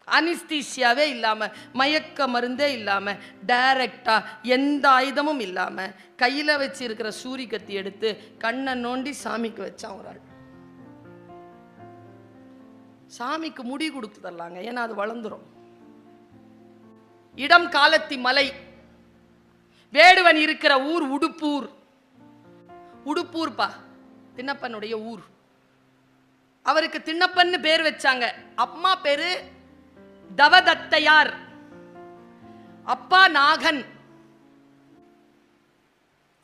அனிஸ்தீசியாவே இல்லாம, மயக்க மருந்தே இல்லாம, டைரக்டா எந்த ஆயுதமும் இல்லாம கையில வச்சிருக்கிற சூரி கத்தி எடுத்து கண்ணை நோண்டி சாமிக்கு வச்சான் ஒரு ஆள். சாமிக்கு முடி கொடுத்து தரலாங்க, ஏன்னா அது வளர்ந்துரும். இடம் காலத்தி மலை. வேடுவன் இருக்கிற ஊர் உடுப்பூர். உடுப்பூர்ப்பா திண்ணப்பனுடைய ஊர். அவருக்கு திண்ணப்பன்னு பேர் வச்சாங்க. அம்மா பேரு தவதத்தையார், அப்பா நாகன்.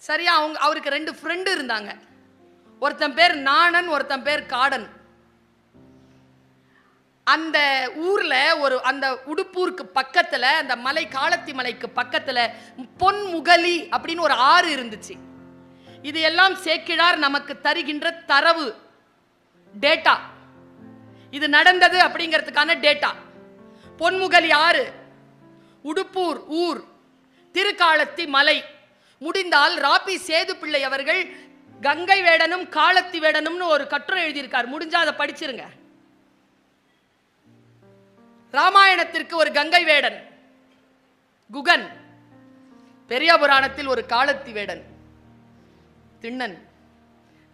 சரியா? அவருக்கு 2 ஃப்ரெண்டு இருந்தாங்க. ஒருத்தன் பேர் நாணன், ஒருத்தன் பேர் காடன். அந்த ஊர்ல அந்த உடுப்பூருக்கு பக்கத்துல, அந்த மலை காலத்தி மலைக்கு பக்கத்துல பொன்முகலி அப்படின்னு ஒரு ஆறு இருந்துச்சு. இது எல்லாம் சேக்கிழார் நமக்கு தருகின்ற தரவு, டேட்டா. இது நடந்தது அப்படிங்கிறதுக்கான டேட்டா. பொன்முகலி ஆறு, உடுப்பூர் ஊர், திருக்காலத்தி மலை. முடிந்தால் ராபி சேது பிள்ளை அவர்கள் கங்கை வேடனும் காலத்தி வேடனும்னு ஒரு கட்டுரை எழுதியிருக்கார். முடிஞ்சா அதை படிச்சிருங்க. ராமாயணத்திற்கு ஒரு கங்கை வேடன் குகன், பெரிய புராணத்தில் ஒரு காலத்தி வேடன் திண்ணன்.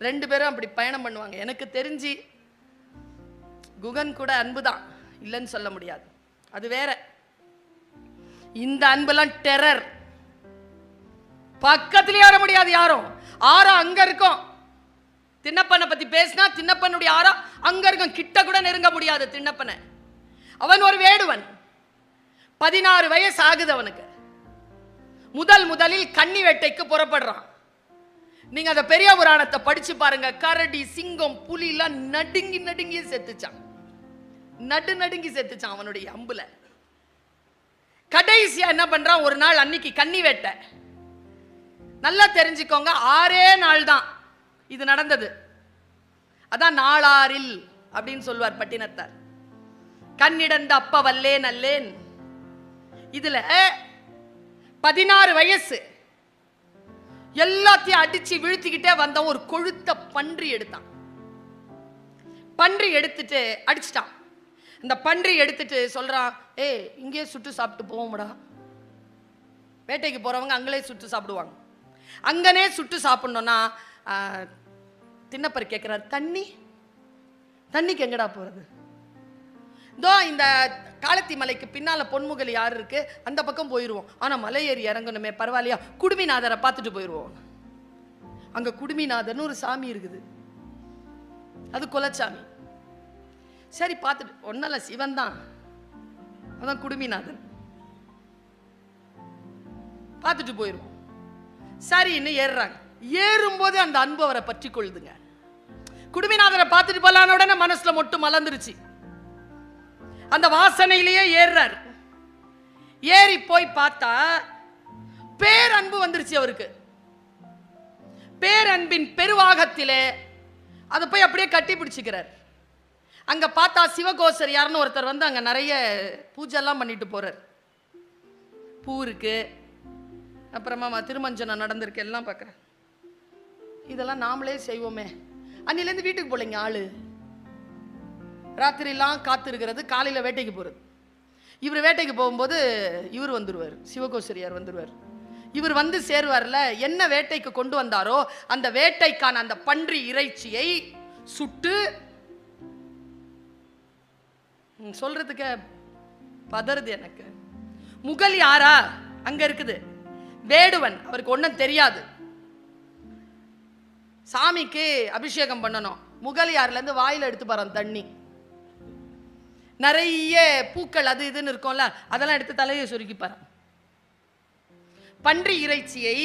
2 பேரும் அப்படி பயணம் பண்ணுவாங்க. எனக்கு தெரிஞ்சு குகன் கூட அன்புதான், இல்லைன்னு சொல்ல முடியாது, அது வேற. இந்த அன்பெல்லாம் டெரர். பக்கத்திலேயே வர முடியாது யாரும். ஆறம் அங்க இருக்கும். திண்ணப்பனை பத்தி பேசினா திண்ணப்பனுடைய ஆறம் அங்க இருக்கும். கிட்ட கூட நெருங்க முடியாது திண்ணப்பனை. அவன் ஒரு வேடுவன். 16 வயசு ஆகுது அவனுக்கு. முதலில் கன்னி வேட்டைக்கு புறப்படுறான். நீங்க அந்த பெரிய புராணத்தை படிச்சு பாருங்க. கரடி, சிங்கம், புலி எல்லாம் நடுங்கி செத்துச்சான். நடுங்கி செத்துச்சான் அவனுடைய அம்புல. கடைசியா என்ன பண்றான்? ஒரு நாள் அன்னைக்கு கன்னி வேட்டை. நல்லா தெரிஞ்சுக்கோங்க, 6 நாள் தான் இது நடந்தது. அதான் நாளாரில் அப்படின்னு சொல்லுவார் பட்டினத்தார். கண்ணிடந்த அப்ப வல்லேன் அல்லேன். இதுல 16 வயசு. எல்லாத்தையும் அடிச்சு வீழ்த்திக்கிட்டே வந்த ஒரு கொழுத்த பன்றி எடுத்தான். பன்றி எடுத்துட்டு அடிச்சிட்டான். இந்த பன்றி எடுத்துட்டு சொல்றான், இங்கேயே சுட்டு சாப்பிட்டு போவோம்டா. வேட்டைக்கு போறவங்க அங்களே சுட்டு சாப்பிடுவாங்க. அங்கனே சுட்டு சாப்பிடணும்னா திண்ணப்பர் கேட்கிறார், தண்ணிக்கு எங்கடா போறது? இதோ இந்த காலத்தி மலைக்கு பின்னால பொன்முகலி யாரு இருக்கு, அந்த பக்கம் போயிருவோம். ஆனா மலை ஏறி இறங்கணுமே, பரவாயில்லையா, குடுமிநாதரை பார்த்துட்டு போயிருவோம். அங்க குடுமிநாதர்னு ஒரு சாமி இருக்குது, அது குலச்சாமி. சரி பார்த்துட்டு, ஒன்னல சிவன் தான், அதான் குடுமிநாதன், பார்த்துட்டு போயிருவோம். சரின்னு ஏறுறாங்க. ஏறும்போது அந்த அன்பு அவரை பற்றி கொள்ளுதுங்க. குடுமிநாதரை பார்த்துட்டு போலான உடனே மனசுல மொட்டு மலர்ந்துருச்சு. அந்த வாசனையிலேயே ஏறார். ஏறி போய் பார்த்தா பேரன்பு வந்துருச்சு அவருக்கு. பேரன்பின் பெருவாகத்திலே அதை போய் அப்படியே கட்டி பிடிச்சுக்கிறார். அங்க பார்த்தா சிவகோசர் யாருன்னு ஒருத்தர் வந்து அங்க நிறைய பூஜை எல்லாம் பண்ணிட்டு போறார். பூ இருக்கு, அப்புறமா திருமஞ்சனம் நடந்திருக்கு, எல்லாம் பார்க்குறேன். இதெல்லாம் நாமளே செய்வோமே. அன்னிலேருந்து வீட்டுக்கு போலங்க ஆளு. ராத்திரிலாம் காத்து இருக்கிறது, காலையில் வேட்டைக்கு போகிறது. இவர் வேட்டைக்கு போகும்போது இவர் வந்துடுவார், சிவகோசரியார் வந்துடுவார். இவர் வந்து சேருவார்ல, என்ன வேட்டைக்கு கொண்டு வந்தாரோ அந்த வேட்டைக்கான அந்த பன்றி இறைச்சியை சுட்டு, சொல்றதுக்கு பதறுது எனக்கு. முகல் யாரா அங்க இருக்குது, வேடுவன், அவருக்கு ஒன்றும் தெரியாது. சாமிக்கு அபிஷேகம் பண்ணணும். முகலியார்ல இருந்து வாயில எடுத்து பாரு தண்ணி, நிறைய பூக்கள் அது இதுன்னு இருக்கும்ல, அதெல்லாம் எடுத்து தலையை சுருக்கி பாரு. பன்றி இறைச்சியை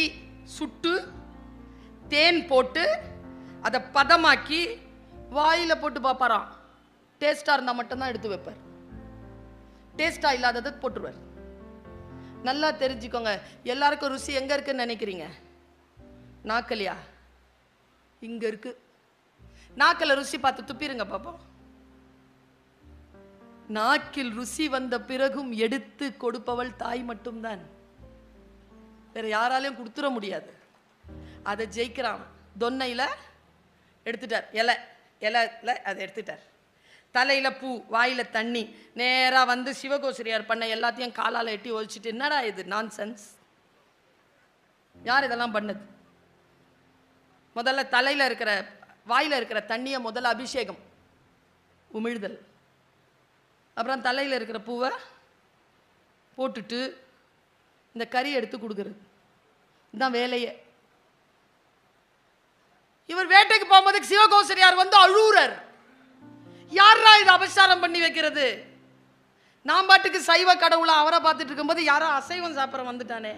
சுட்டு தேன் போட்டு அதை பதமாக்கி வாயில போட்டு பார்ப்பாராம். டேஸ்டா இருந்தா மட்டும்தான் எடுத்து வைப்பார், டேஸ்டா இல்லாததை போட்டுருவார். நல்லா தெரிஞ்சுக்கோங்க, எல்லாருக்கும் ருசி எங்க இருக்குன்னு நினைக்கிறீங்க? நாக்கலியா? இங்க இருக்கு. நாக்கில் ருசி பார்த்து துப்பிருங்க பாப்போம். நாக்கில் ருசி வந்த பிறகும் எடுத்து கொடுப்பவள் தாய் மட்டும்தான், வேற யாராலையும் கொடுத்துட முடியாது. அதை ஜெயிக்கிறான். தொன்னையில எடுத்துட்டார், இலை அதை எடுத்துட்டார். தலையில பூ, வாயில தண்ணி, நேரா வந்து சிவகோசரியார் பண்ண எல்லாத்தையும் காலால எட்டி ஒழிச்சிட்டு, என்னடா இது நான்சென்ஸ்? யார் இதெல்லாம் பண்ணது? முதல்ல தலையில இருக்கிற வாயில இருக்கிற தண்ணியை முதல்ல அபிஷேகம், உமிழ்தல், அப்புறம் தலையில இருக்கிற பூவை போட்டுட்டு இந்த கறி எடுத்து கொடுக்கறது, இதுதான் வேலையே. இவர் வேட்டைக்கு போகும்போது சிவகோசரியார் வந்து அழுவுறார். யாரா இது அபசாரம் பண்ணி வைக்கிறது? நான் பாட்டுக்கு சைவ கடவுளை அவரை பார்த்துட்டு இருக்கும்போது யாரோ அசைவம் சாப்பிட வந்துட்டானே.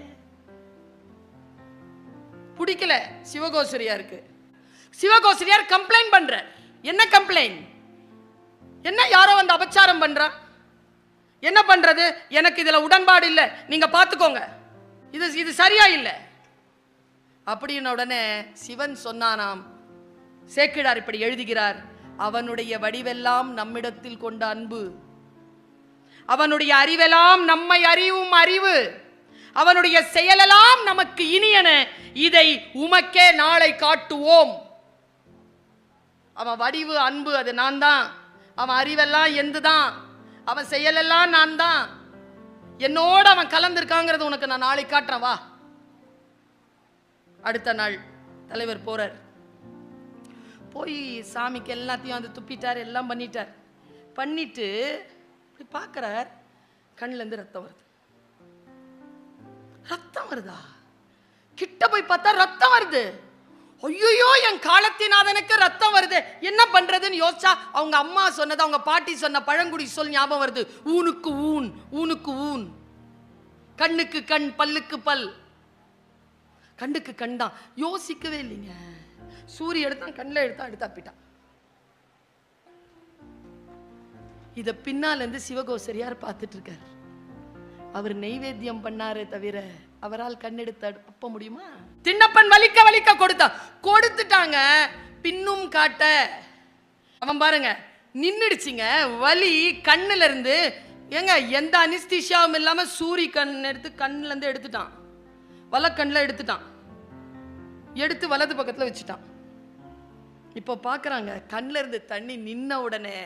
பிடிக்கல சிவகோசரியாருக்கு. சிவகோசரியார் கம்ப்ளைண்ட் பண்ற. என்ன கம்ப்ளைண்ட்? என்ன யாரோ வந்து அபச்சாரம் பண்றா, என்ன பண்றது? எனக்கு இதுல உடன்பாடு இல்லை, நீங்க பார்த்துக்கோங்க, இது சரியா இல்லை அப்படின்னு உடனே சிவன் சொன்னானாம். சேக்கிழார் இப்படி எழுதுகிறார், அவனுடைய வடிவெல்லாம் நம்மிடத்தில் கொண்ட அன்பு, அவனுடைய அறிவெல்லாம் நம்மை அறிவும் அறிவு, அவனுடைய செயலெல்லாம் நமக்கு இனியன, இதை உமக்கே நாளை காட்டுவோம். அவன் வடிவு அன்பு அது நான் தான், அவன் அறிவெல்லாம் எந்துதான், அவன் செயலெல்லாம் நான் தான், என்னோட அவன் கலந்திருக்காங்கிறது உனக்கு நான் நாளை காட்டுறேன் வா. அடுத்த நாள் தலைவர் போறார். போய் சாமிக்கு எல்லாத்தையும் வந்து துப்பிட்டார், எல்லாம் பண்ணிட்டார். பண்ணிட்டு பார்க்கிறார், கண்ணிலேருந்து ரத்தம் வருது. ரத்தம் வருதா? கிட்ட போய் பார்த்தா ரத்தம் வருது. ஐயோ, என் காலத்தினாதனுக்கு ரத்தம் வருது, என்ன பண்றதுன்னு யோசிச்சா அவங்க அம்மா சொன்னது, அவங்க பாட்டி சொன்ன பழங்குடி சொல் ஞாபகம் வருது. ஊனுக்கு ஊன், ஊனுக்கு ஊன், கண்ணுக்கு கண், பல்லுக்கு பல். கண்ணுக்கு கண் தான், யோசிக்கவே இல்லைங்க. சூரிய எடுத்தான், கண்ணில் எடுத்தாப்பிட்டான். இத பின்னால இருந்து சிவகோசரியார் பார்த்துட்டு இருக்கார். அவர் நெய்வேத்தியம் பண்ணாரே தவிர அவரால் கண்ணெடுத்து அப்ப முடியுமா? திண்ணப்பன் வலிக்க வலிக்க கொடுத்துட்டாங்க. பின்னும் காட்ட அவன் பாருங்க நின்னுடுச்சுங்க. வலி கண்ணுல இருந்து, ஏங்க எந்த அனிஸ்தீஷியாவும் இல்லாம சூரிய கண் எடுத்து கண்ணுல இருந்து எடுத்துட்டான், வலக்கண்ணில் எடுத்துட்டான், எடுத்து வலது பக்கத்துல வச்சுட்டான். இப்போ பார்க்குறாங்க கண்ணில் இருந்து தண்ணி நின்ன உடனே.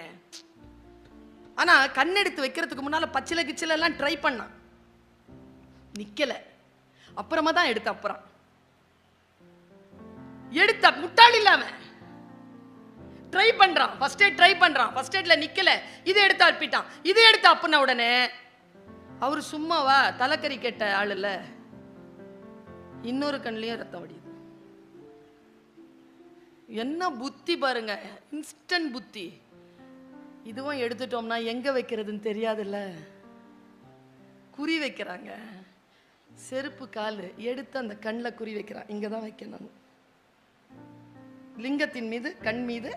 ஆனால் கண்ணெடுத்து வைக்கிறதுக்கு முன்னால் பச்சில கிச்சில எல்லாம் ட்ரை பண்ணான், நிற்கலை. அப்புறமா தான் எடுத்த. அப்புறம் எடுத்த முட்டாள் இல்லாம ட்ரை பண்றான். ஃபர்ஸ்ட் எய்ட் ட்ரை பண்றான், ஃபர்ஸ்ட் எய்ட்ல நிக்கல, இதை எடுத்து அப்பிட்டான். இதை எடுத்து அப்புன உடனே அவர் சும்மாவா தலைக்கறி கேட்ட ஆள் இல்ல, இன்னொரு கண்ணிலையும் ரத்தம் வடியுது. என்ன புத்தி பாருங்க, இன்ஸ்டன்ட் புத்தி. இதுவும் எடுத்துட்டோம்னா எங்க வைக்கிறதுன்னு தெரியாதுல்ல, குறி வைக்கிறாங்க. செருப்பு கால் எடுத்து அந்த கண்ணில் குறி வைக்கிறான், இங்கே தான் வைக்கணும். லிங்கத்தின் மீது கண் மீது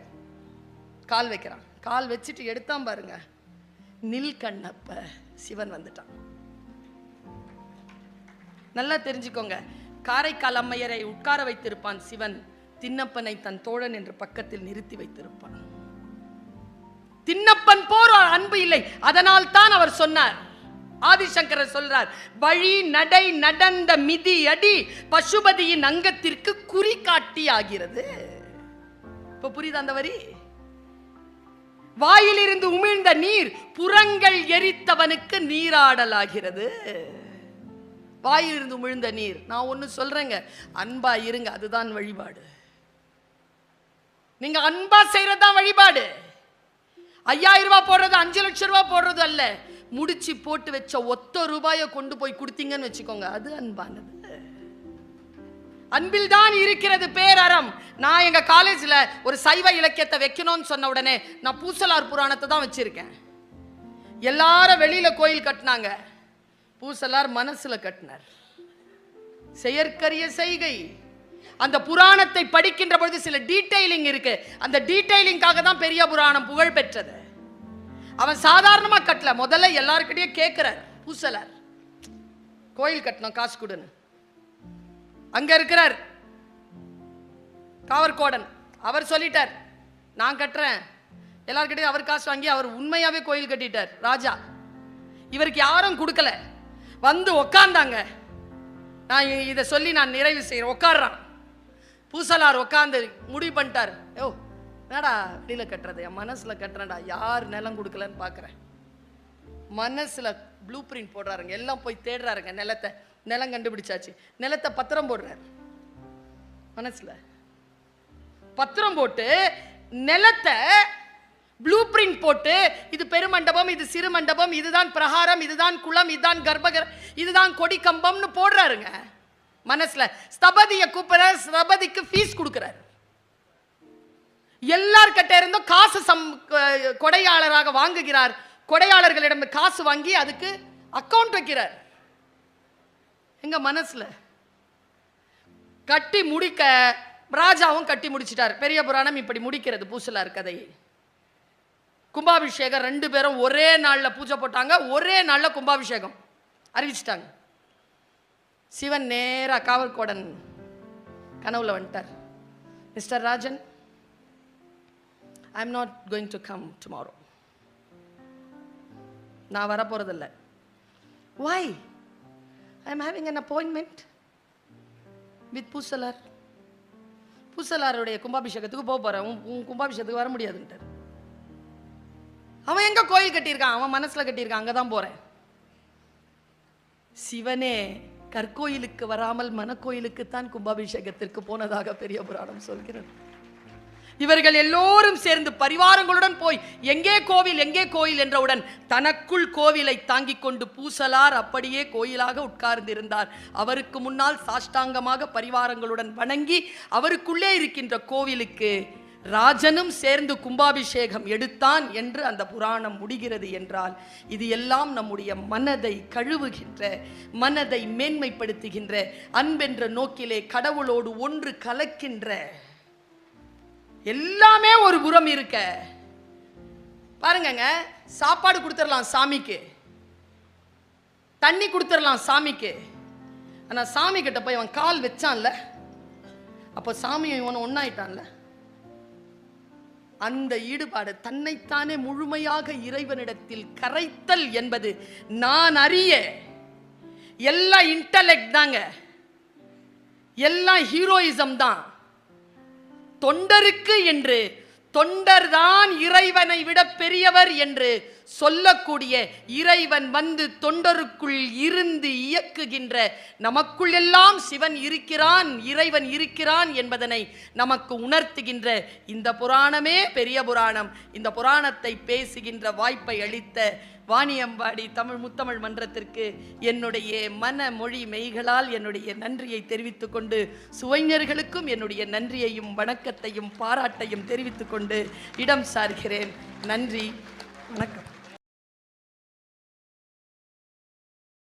கால் வைக்கிறான். கால் வச்சுட்டு எடுத்தான் பாருங்க, நில் கண்ணப்ப சிவன் வந்துட்டான். நல்லா தெரிஞ்சுக்கோங்க, காரைக்கால் அம்மையரை உட்கார வைத்திருப்பான் சிவன், திண்ணப்பனை தன் தோழன் என்று பக்கத்தில் நிறுத்தி வைத்திருப்பான். திண்ணப்பன் போர் அன்பு இல்லை, அதனால் தான் அவர் சொன்னார், ஆதிசங்கரர் சொல்றார், வழி நடை நடந்த மிதி அடி பசுபதியின் அங்கத்திற்கு குறி காட்டி ஆகிறது. இப்ப புரியுது அந்த வரி? வாயிலிருந்து உமிழ்ந்த நீர் புறங்கள் எரித்தவனுக்கு நீராடலாகிறது. வாயிலிருந்து உமிழ்ந்த நீர். நான் ஒன்னு சொல்றேங்க, அன்பா இருங்க, அதுதான் வழிபாடு. நீங்க அன்பா செய்யறதுதான் வழிபாடு. 5000 ரூபாய் போடுறது, 5 லட்சம் ரூபாய் போடுறது அல்ல. முடிச்சு போட்டு வச்ச ஒத்த ரூபாயை கொண்டு போய் கொடுத்தீங்கன்னு வச்சுக்கோங்க, அது அன்பானது. அன்பில் தான் இருக்கிறது பேரறம். நான் எங்க காலேஜ்ல ஒரு சைவ இலக்கியத்தை வைக்கணும்னு சொன்ன உடனே நான் பூசலார் புராணத்தை தான் வச்சிருக்கேன். எல்லாரும் வெளியில கோயில் கட்டினாங்க, பூசலார் மனசுல கட்டினார். செயற்கரிய செய்கை. அந்த புராணத்தை படிக்கின்ற பொழுது சில டீடைலிங் இருக்கு, அந்த டீடைலிங்காக தான் பெரிய புராணம் புகழ் பெற்றது. அவன் சாதாரணமா கட்டல, முதல்ல எல்லாருக்கிட்டையும் கேட்கிறார். பூசலார் கோயில் கட்டணும், காசு கொடுன்னு. அங்க இருக்கிறார் காவற்கோடன், அவர் சொல்லிட்டார் நான் கட்டுறேன். எல்லார்கிட்டையும் அவர் காசு வாங்கி அவர் உண்மையாவே கோயில் கட்டிட்டார் ராஜா. இவருக்கு யாரும் கொடுக்கல. வந்து உக்காந்தாங்க, நான் இதை சொல்லி நான் நிறைவு செய்யறேன். உட்கார்றான் பூசலார், உட்கார்ந்து முடிவு பண்ணிட்டார், ஓ என்னடா வெளியில கட்டுறது, என் மனசுல கட்டுறேன்டா. யார் நிலம் கொடுக்கலன்னு பாக்குறேன். மனசுல ப்ளூ பிரிண்ட் போடுறாருங்க. எல்லாம் போய் தேடுறாருங்க நிலத்தை. நிலம் கண்டுபிடிச்சாச்சு. நிலத்தை பத்திரம் போடுறாரு. மனசுல பத்திரம் போட்டு நிலத்தை ப்ளூ பிரிண்ட் போட்டு, இது பெருமண்டபம், இது சிறு மண்டபம், இதுதான் பிரகாரம், இதுதான் குளம், இதுதான் கர்ப்பகர், இதுதான் கொடி கம்பம்னு போடுறாருங்க மனசுல. ஸ்தபதியை கூப்பிடுற, ஸ்தபதிக்கு ஃபீஸ் கொடுக்கிறார். எல்லார்கிட்ட இருந்தும் காசு கொடையாளராக வாங்குகிறார். கொடையாளர்களிடம் காசு வாங்கி அதுக்கு அக்கவுண்ட் வைக்கிறார். எங்க மனசுல கட்டி முடிக்க ராஜாவும் கட்டி முடிச்சிட்டார். பெரிய புராணம் இப்படி முடிக்கிறது பூசலார் கதையை. கும்பாபிஷேகம் 2 பேரும் ஒரே நாள்ல பூஜை போட்டாங்க. ஒரே நாள்ல கும்பாபிஷேகம் அறிவிச்சிட்டாங்க. சிவன் நேரா காவல்கோடன் கனவுல வந்துட்டார். Mister Rajan, I am not going to come tomorrow. நான் வர போறதில்ல. Why? I am having an appointment with Poosalar. பூசலாருடைய கும்பாபிஷேகத்துக்கு போக போறேன். உன் கும்பாபிஷேகத்துக்கு வர முடியாதுன்ட்டார். அவன் எங்க கோயில் கட்டியிருக்கான், அவன் மனசுல கட்டியிருக்கான், அங்கதான் போறேன். சிவனே கற்கோயிலுக்கு வராமல் மனக்கோயிலுக்குத்தான் கும்பாபிஷேகத்திற்கு போனதாக பெரிய புராணம் சொல்கிறது. இவர்கள் எல்லோரும் சேர்ந்து பரிவாரங்களுடன் போய் எங்கே கோவில் எங்கே கோயில் என்றவுடன் தனக்குள் கோவிலை தாங்கிக் கொண்டு பூசலார் அப்படியே கோயிலாக உட்கார்ந்திருந்தார். அவருக்கு முன்னால் சாஷ்டாங்கமாக பரிவாரங்களுடன் வணங்கி அவருக்குள்ளே இருக்கின்ற கோவிலுக்கு ராஜனும் சேர்ந்து கும்பாபிஷேகம் எடுத்தான் என்று அந்த புராணம் முடிகிறது. என்றால் இது எல்லாம் நம்முடைய மனதை கழுவுகின்ற, மனதை மேன்மைப்படுத்துகின்ற, அன்பென்ற நோக்கிலே கடவுளோடு ஒன்று கலக்கின்ற எல்லாமே ஒரு புறம் இருக்க. பாருங்க, சாப்பாடு கொடுத்துடலாம் சாமிக்கு, தண்ணி கொடுத்துடலாம் சாமிக்கு. ஆனா சாமி கிட்ட போய் அவன் கால் வச்சான்ல, அப்போ சாமியும் இவன் ஒன்னாயிட்டான்ல. அந்த ஈடுபாடு, தன்னைத்தானே முழுமையாக இறைவனிடத்தில் கரைத்தல் என்பது நான் அறிய எல்லாம் இன்டலெக்ட் தாங்க, எல்லாம் ஹீரோயிசம் தான். தொண்டருக்கு என்று, தொண்டர்தான் இறைவனை விட பெரியவர் என்று சொல்லக்கூடிய இறைவன் வந்து தொண்டருக்குள் இருந்து இயக்குகின்ற, நமக்குள் எல்லாம் சிவன் இருக்கிறான், இறைவன் இருக்கிறான் என்பதனை நமக்கு உணர்த்துகின்ற இந்த புராணமே பெரிய புராணம். இந்த புராணத்தை பேசுகின்ற வாய்ப்பை அளித்த வாணியம்பாடி தமிழ் முத்தமிழ் மன்றத்திற்கு என்னுடைய மன மொழி மெய்களால் என்னுடைய நன்றியை தெரிவித்துக் கொண்டு, சுவைஞர்களுக்கும் என்னுடைய நன்றியையும் வணக்கத்தையும் பாராட்டையும் தெரிவித்துக் கொண்டு இடம் சார்கிறேன். நன்றி, வணக்கம்.